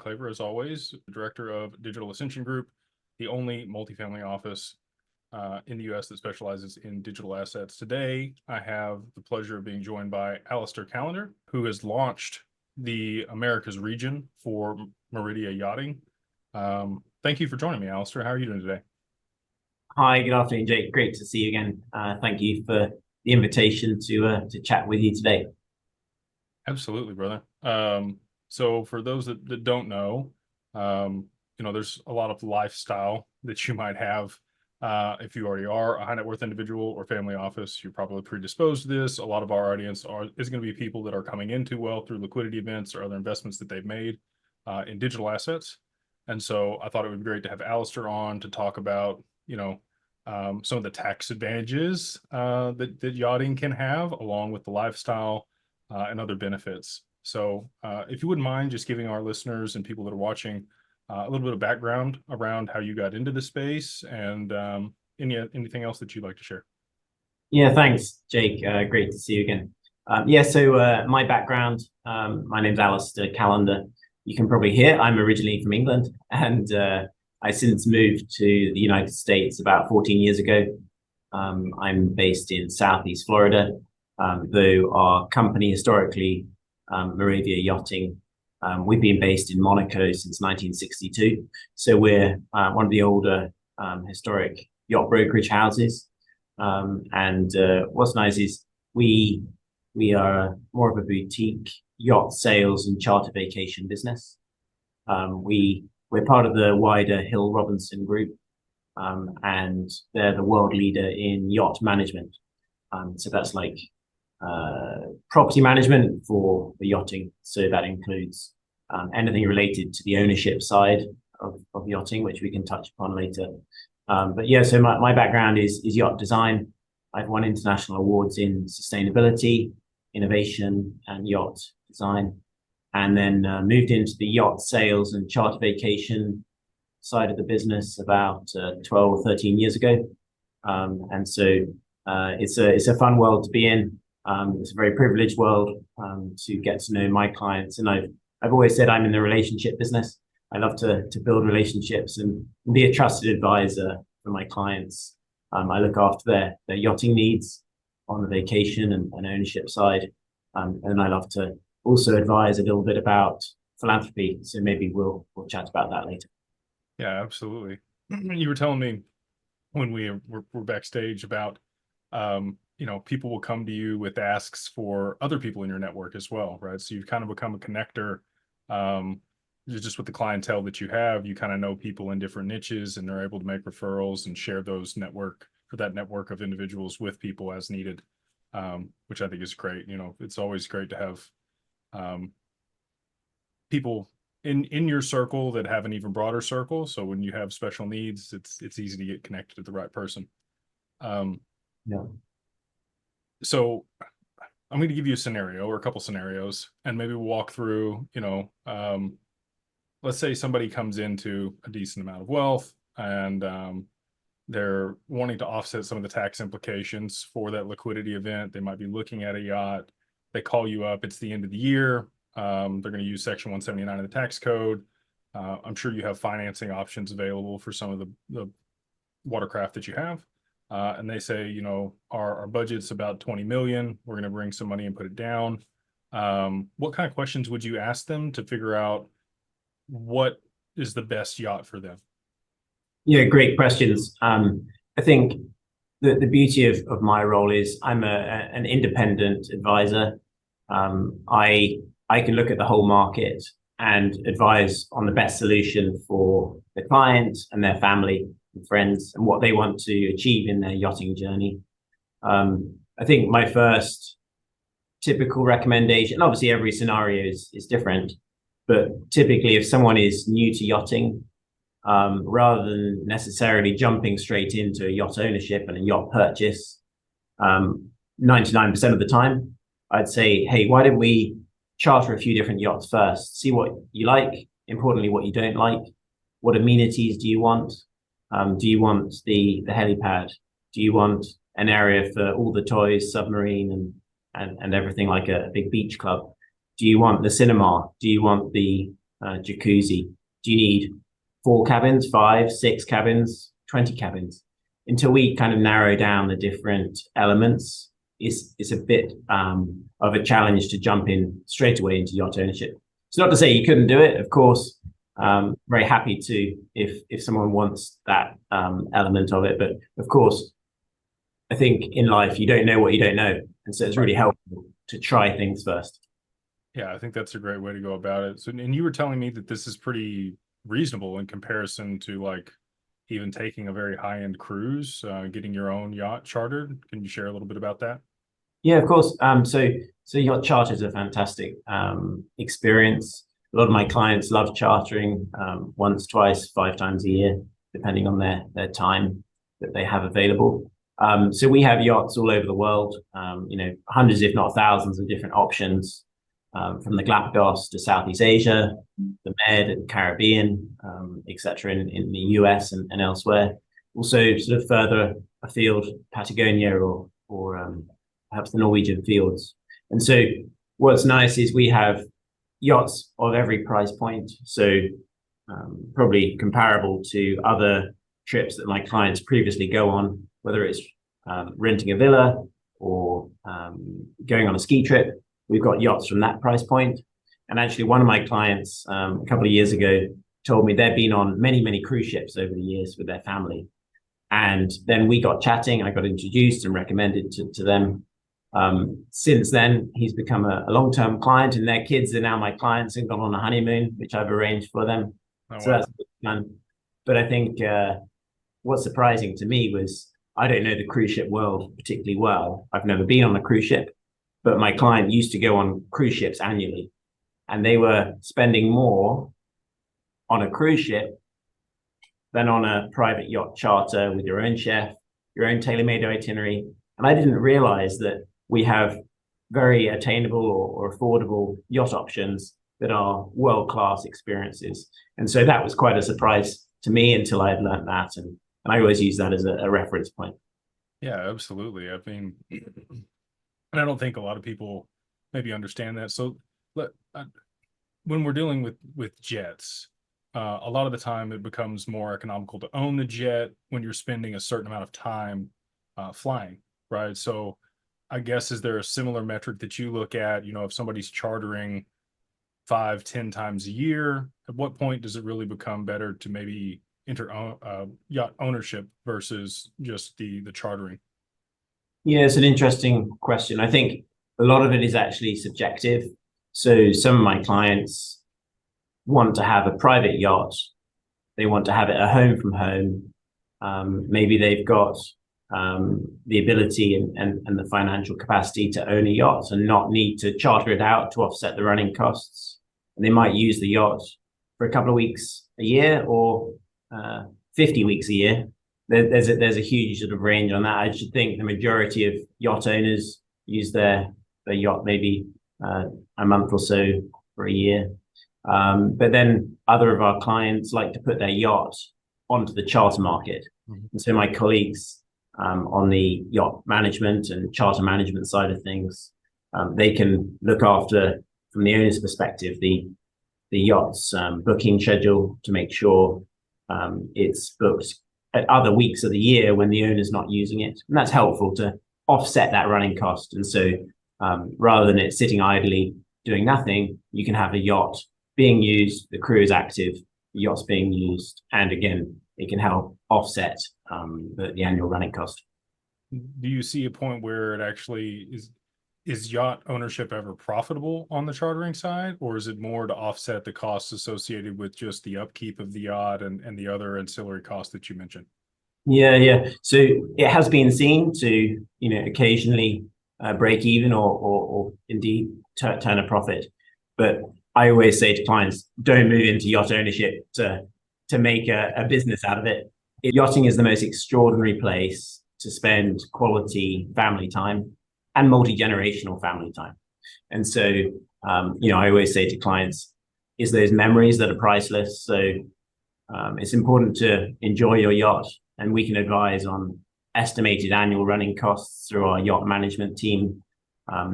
Claver, as always, Director of Digital Ascension Group, the only multifamily office in the U.S. that specializes in digital assets. Today, I have the pleasure of being joined by Alastair Callender, who has launched the Americas region for Moravia Yachting. Thank you for joining me, Alastair. How are you doing today? Hi, good afternoon, Jake. Great to see you again. Thank you for the invitation to chat with you today. Absolutely, brother. So for those that don't know, there's a lot of lifestyle that you might have. If you already are a high net worth individual or family office, you're probably predisposed to this. A lot of our audience is going to be people that are coming into wealth through liquidity events or other investments that they've made in digital assets. And so I thought it would be great to have Alistair on to talk about, some of the tax advantages that yachting can have, along with the lifestyle and other benefits. So if you wouldn't mind just giving our listeners and people that are watching a little bit of background around how you got into the space and anything else that you'd like to share. Yeah, thanks, Jake. Great to see you again. So my background, my name's Alastair Callender. You can probably hear I'm originally from England, and I since moved to the United States about 14 years ago. I'm based in Southeast Florida, though our company historically, Moravia Yachting, we've been based in Monaco since 1962. So we're one of the older historic yacht brokerage houses. What's nice is we are more of a boutique yacht sales and charter vacation business. We're part of the wider Hill Robinson group, and they're the world leader in yacht management. So that's like property management for yachting. So that includes anything related to the ownership side of yachting, which we can touch upon later. So my background is yacht design. I've won international awards in sustainability, innovation, and yacht design, and then moved into the yacht sales and charter vacation side of the business about 12 or 13 years ago. It's a fun world to be in. It's a very privileged world to get to know my clients. And I've always said I'm in the relationship business. I love to build relationships and be a trusted advisor for my clients. I look after their yachting needs on the vacation and ownership side. And I love to also advise a little bit about philanthropy. So maybe we'll chat about that later. Yeah, absolutely. You were telling me when we were backstage about, people will come to you with asks for other people in your network as well, right? So you've kind of become a connector. Just with the clientele that you have, you kind of know people in different niches, and they're able to make referrals and share those network of individuals with people as needed, which I think is great. It's always great to have people in your circle that have an even broader circle. So when you have special needs, it's easy to get connected to the right person. Yeah. So I'm going to give you a scenario or a couple scenarios, and maybe we'll walk through, let's say somebody comes into a decent amount of wealth, and they're wanting to offset some of the tax implications for that liquidity event. They might be looking at a yacht. They call you up. It's the end of the year. They're going to use Section 179 of the tax code. I'm sure you have financing options available for some of the watercraft that you have. And they say, our budget's about 20 million. We're going to bring some money and put it down. What kind of questions would you ask them to figure out what is the best yacht for them? Yeah, great questions. I think the beauty of my role is I'm an independent advisor. I can look at the whole market and advise on the best solution for the client and their family and friends and what they want to achieve in their yachting journey. I think my first typical recommendation, obviously every scenario is different, but typically if someone is new to yachting, rather than necessarily jumping straight into a yacht ownership and a yacht purchase, 99% of the time, I'd say, hey, why don't we charter a few different yachts first, see what you like, importantly, what you don't like, what amenities do you want? Do you want the helipad? Do you want an area for all the toys, submarine, and everything like a big beach club? Do you want the cinema? Do you want the jacuzzi? Do you need 4 cabins, 5, 6 cabins, 20 cabins? Until we kind of narrow down the different elements, it's a bit of a challenge to jump in straight away into yacht ownership. It's not to say you couldn't do it, of course. Very happy to if someone wants that element of it, but of course, I think in life you don't know what you don't know, and so it's really helpful to try things first. Yeah, I think that's a great way to go about it. So, and you were telling me that this is pretty reasonable in comparison to like even taking a very high-end cruise, getting your own yacht chartered. Can you share a little bit about that? Yeah, of course. So yacht charter is a fantastic experience. A lot of my clients love chartering once, twice, 5 times a year, depending on their time that they have available. So we have yachts all over the world, hundreds, if not thousands, of different options, from the Galapagos to Southeast Asia, the Med and Caribbean, etc., in the US and elsewhere. Also, sort of further afield, Patagonia or perhaps the Norwegian fields. And so, what's nice is we have yachts of every price point. So, probably comparable to other trips that my clients previously go on, whether it's renting a villa or going on a ski trip. We've got yachts from that price point. And actually, one of my clients a couple of years ago told me they'd been on many, many cruise ships over the years with their family. And then we got chatting, I got introduced and recommended to them. Since then, he's become a long-term client, and their kids are now my clients and gone on a honeymoon, which I've arranged for them. Oh, so wow. that's fun. But I think what's surprising to me was I don't know the cruise ship world particularly well. I've never been on a cruise ship, but my client used to go on cruise ships annually, and they were spending more on a cruise ship than on a private yacht charter with your own chef, your own tailor-made itinerary. And I didn't realize that we have very attainable or affordable yacht options that are world-class experiences. And so that was quite a surprise to me until I had learned that. And I always use that as a reference point. Yeah, absolutely. I mean, and I don't think a lot of people maybe understand that. So when we're dealing with jets, a lot of the time it becomes more economical to own the jet when you're spending a certain amount of time flying, right? So I guess, is there a similar metric that you look at, if somebody's chartering 5-10 times a year, at what point does it really become better to maybe enter yacht ownership versus just the chartering? Yeah, it's an interesting question. I think a lot of it is actually subjective. So some of my clients want to have a private yacht. They want to have it at home from home. Maybe they've got the ability and the financial capacity to own a yacht and not need to charter it out to offset the running costs. And they might use the yacht for a couple of weeks a year or 50 weeks a year. There's a huge sort of range on that. I should think the majority of yacht owners use their yacht maybe a month or so for a year. But then other of our clients like to put their yacht onto the charter market. Mm-hmm. And so my colleagues on the yacht management and charter management side of things, they can look after, from the owner's perspective, the yacht's booking schedule to make sure it's booked at other weeks of the year when the owner's not using it. And that's helpful to offset that running cost. And so rather than it sitting idly doing nothing, you can have a yacht being used, the crew is active, the yacht's being used, and again, it can help offset the annual running cost. Do you see a point where it actually is yacht ownership ever profitable on the chartering side, or is it more to offset the costs associated with just the upkeep of the yacht and the other ancillary costs that you mentioned? Yeah. So it has been seen to, occasionally break even or indeed turn a profit. But I always say to clients, don't move into yacht ownership to make a business out of it. Yachting is the most extraordinary place to spend quality family time and multi-generational family time. And so, I always say to clients, it's those memories that are priceless. So it's important to enjoy your yacht, and we can advise on estimated annual running costs through our yacht management team.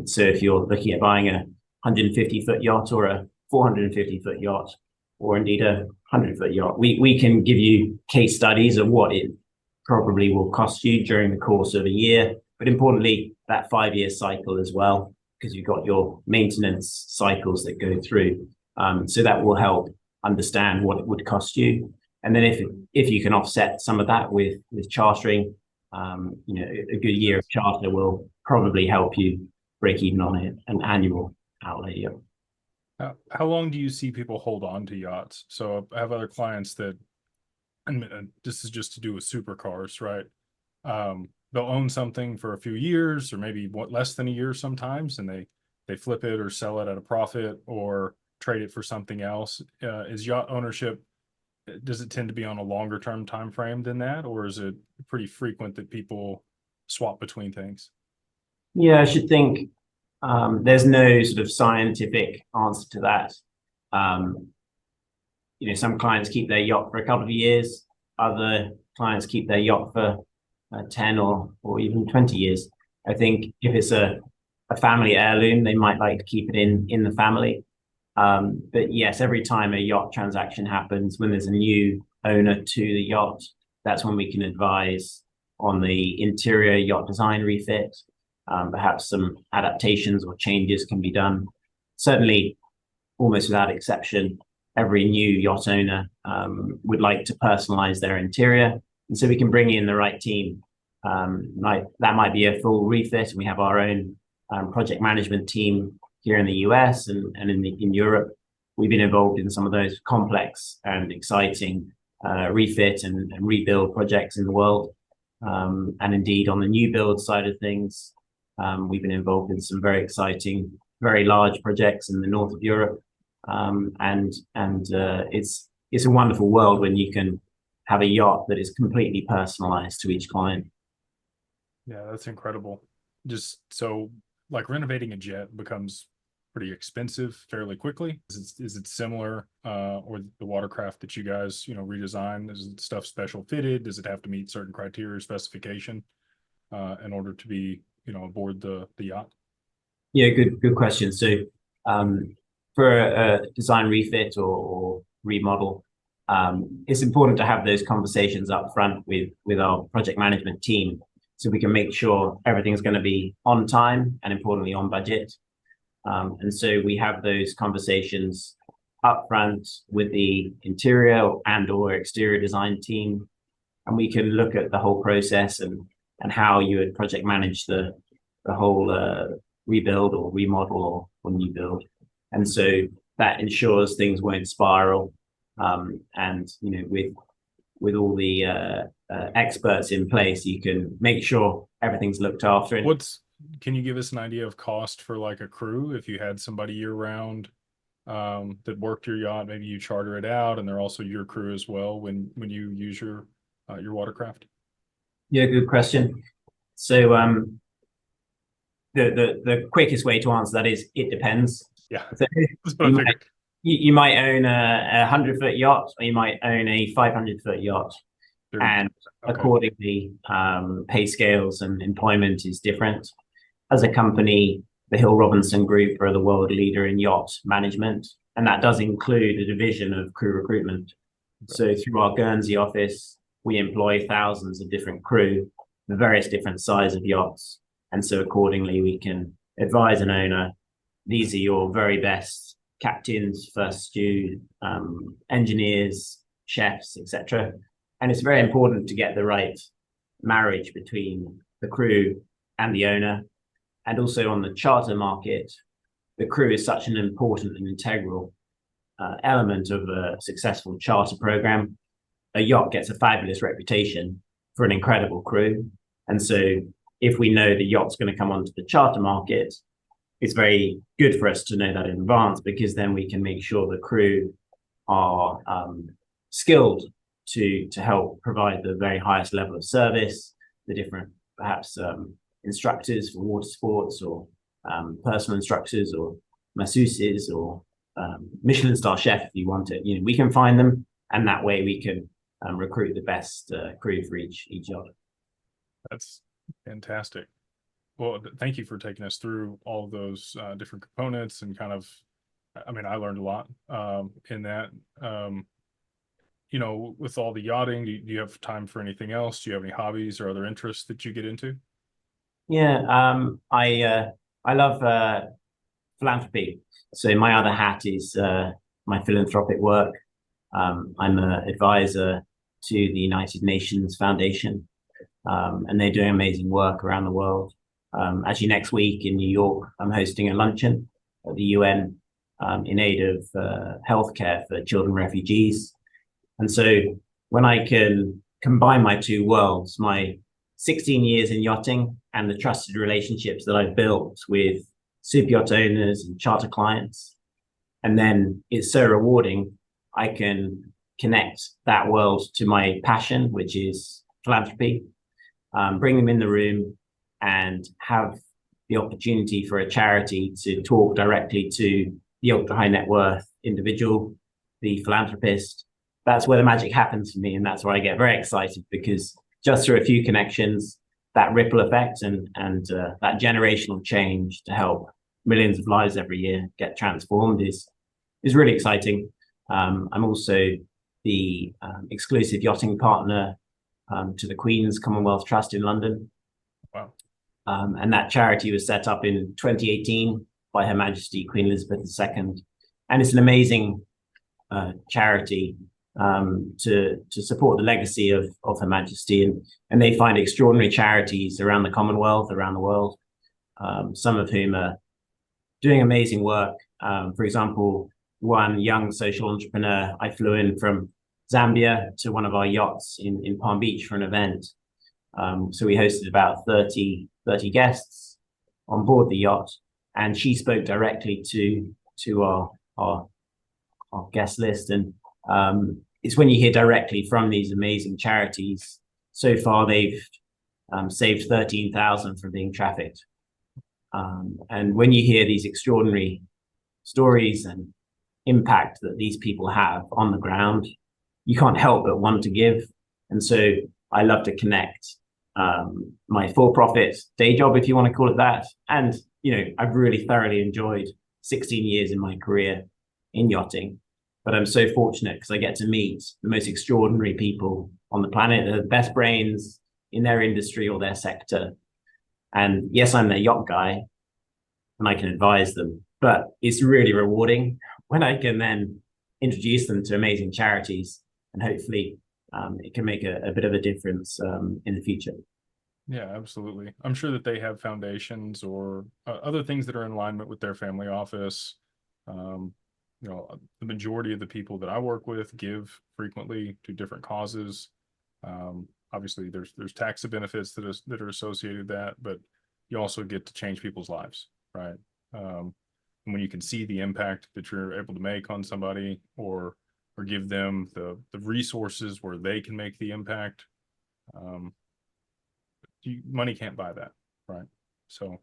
So if you're looking at buying a 150-foot yacht or a 450-foot yacht, or indeed a 100-foot yacht. We can give you case studies of what it probably will cost you during the course of a year, but importantly, that 5-year cycle as well, because you've got your maintenance cycles that go through. So that will help understand what it would cost you. And then if you can offset some of that with chartering, a good year of charter will probably help you break even on an annual outlay. How long do you see people hold on to yachts? So I have other clients that, and this is just to do with supercars, right? They'll own something for a few years, or maybe less than a year sometimes, and they flip it or sell it at a profit or trade it for something else. Is yacht ownership, does it tend to be on a longer term time frame than that, or is it pretty frequent that people swap between things? Yeah, I should think there's no sort of scientific answer to that. Some clients keep their yacht for a couple of years. Other clients keep their yacht for 10 or even 20 years. I think if it's a family heirloom, they might like to keep it in the family. But yes, every time a yacht transaction happens, when there's a new owner to the yacht, that's when we can advise on the interior yacht design refit. Perhaps some adaptations or changes can be done. Certainly, almost without exception, every new yacht owner would like to personalize their interior. And so we can bring in the right team. That might be a full refit, and we have our own project management team here in the US and in Europe. We've been involved in some of those complex and exciting refit and rebuild projects in the world. And indeed, on the new build side of things, we've been involved in some very exciting, very large projects in the north of Europe. It's a wonderful world when you can have a yacht that is completely personalized to each client. Yeah, that's incredible. Just so, like, renovating a jet becomes pretty expensive fairly quickly. Is it similar, or the watercraft that you guys redesign? Is it stuff special fitted? Does it have to meet certain criteria or specification in order to be aboard the yacht? Yeah, good question. So for a design refit or remodel, it's important to have those conversations up front with our project management team, so we can make sure everything's going to be on time and importantly on budget. And so we have those conversations up front with the interior and or exterior design team, and we can look at the whole process and how you would project manage the whole rebuild or remodel or new build. And so that ensures things won't spiral. And with all the experts in place, you can make sure everything's looked after. Can you give us an idea of cost for like a crew if you had somebody year round that worked your yacht? Maybe you charter it out and they're also your crew as well when you use your watercraft. Yeah, good question. So the quickest way to answer that is it depends. Yeah, so you might own a 100-foot yacht, or you might own a 500-foot yacht, and accordingly pay scales and employment is different. As a company, the Hill Robinson Group are the world leader in yacht management, and that does include a division of crew recruitment. So through our Guernsey office, we employ thousands of different crew, the various different size of yachts. And so accordingly, we can advise an owner, these are your very best captains, first stew, engineers, chefs, etc. And it's very important to get the right marriage between the crew and the owner. And also on the charter market, the crew is such an important and integral element of a successful charter program. A yacht gets a fabulous reputation for an incredible crew. And so if we know the yacht's going to come onto the charter market, it's very good for us to know that in advance, because then we can make sure the crew are skilled to help provide the very highest level of service, the different perhaps instructors for water sports, or personal instructors, or masseuses, or Michelin star chef if you want it. We can find them, and that way we can recruit the best crew for each yacht. That's fantastic. Well, thank you for taking us through all of those different components and kind of I mean, I learned a lot in that. Um, with all the yachting, do you have time for anything else? Do you have any hobbies or other interests that you get into? Yeah, I love philanthropy. So my other hat is my philanthropic work. I'm an advisor to the United Nations Foundation, and they're doing amazing work around the world. Actually, next week in New York, I'm hosting a luncheon at the UN in aid of healthcare for children refugees. And so when I can combine my two worlds, my 16 years in yachting and the trusted relationships that I've built with super yacht owners and charter clients, and then it's so rewarding, I can connect that world to my passion, which is philanthropy, bring them in the room and have the opportunity for a charity to talk directly to the ultra high net worth individual, the philanthropist. That's where the magic happens for me. And that's where I get very excited, because just through a few connections, that ripple effect and that generational change to help millions of lives every year get transformed is really exciting. I'm also the exclusive yachting partner to the Queen's Commonwealth Trust in London. Wow. And that charity was set up in 2018 by Her Majesty Queen Elizabeth II. And it's an amazing charity to support the legacy of Her Majesty. And they find extraordinary charities around the Commonwealth, around the world, some of whom are doing amazing work. For example, one young social entrepreneur I flew in from Zambia to one of our yachts in Palm Beach for an event. So we hosted about 30 guests on board the yacht, and she spoke directly to our guest list. And it's when you hear directly from these amazing charities. So far, they've saved 13,000 from being trafficked. And when you hear these extraordinary stories and impact that these people have on the ground, you can't help but want to give. And so I love to connect my for-profit day job, if you want to call it that. And, I've really thoroughly enjoyed 16 years in my career in yachting. But I'm so fortunate because I get to meet the most extraordinary people on the planet, the best brains in their industry or their sector. And yes, I'm their yacht guy and I can advise them, but it's really rewarding when I can then introduce them to amazing charities, and hopefully it can make a bit of a difference in the future. Yeah, absolutely. I'm sure that they have foundations or other things that are in alignment with their family office. The majority of the people that I work with give frequently to different causes. Obviously, there's tax benefits that are associated with that, but you also get to change people's lives, right? And when you can see the impact that you're able to make on somebody, or give them the resources where they can make the impact, money can't buy that, right? So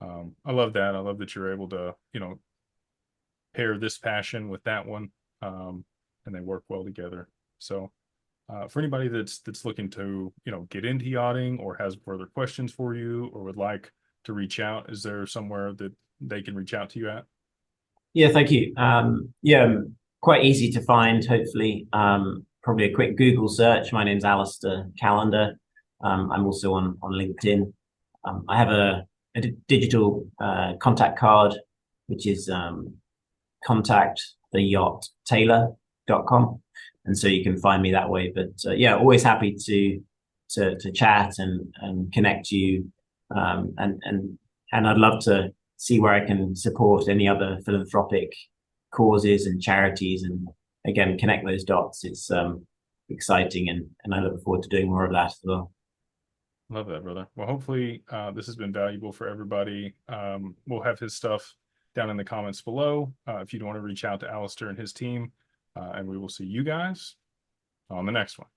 I love that. I love that you're able to pair this passion with that one, and they work well together. So for anybody that's looking to get into yachting or has further questions for you or would like to reach out, is there somewhere that they can reach out to you at? Yeah, thank you. Quite easy to find, hopefully. Probably a quick Google search. My name's Alastair Callender. I'm also on LinkedIn. I have a digital contact card, which is contacttheyachttailor.com. And so you can find me that way. But always happy to chat and connect you. And I'd love to see where I can support any other philanthropic causes and charities, and again connect those dots. It's exciting, and I look forward to doing more of that as well. Love that, brother. Well, hopefully this has been valuable for everybody. We'll have his stuff down in the comments below if you want to reach out to Alistair and his team, and we will see you guys on the next one.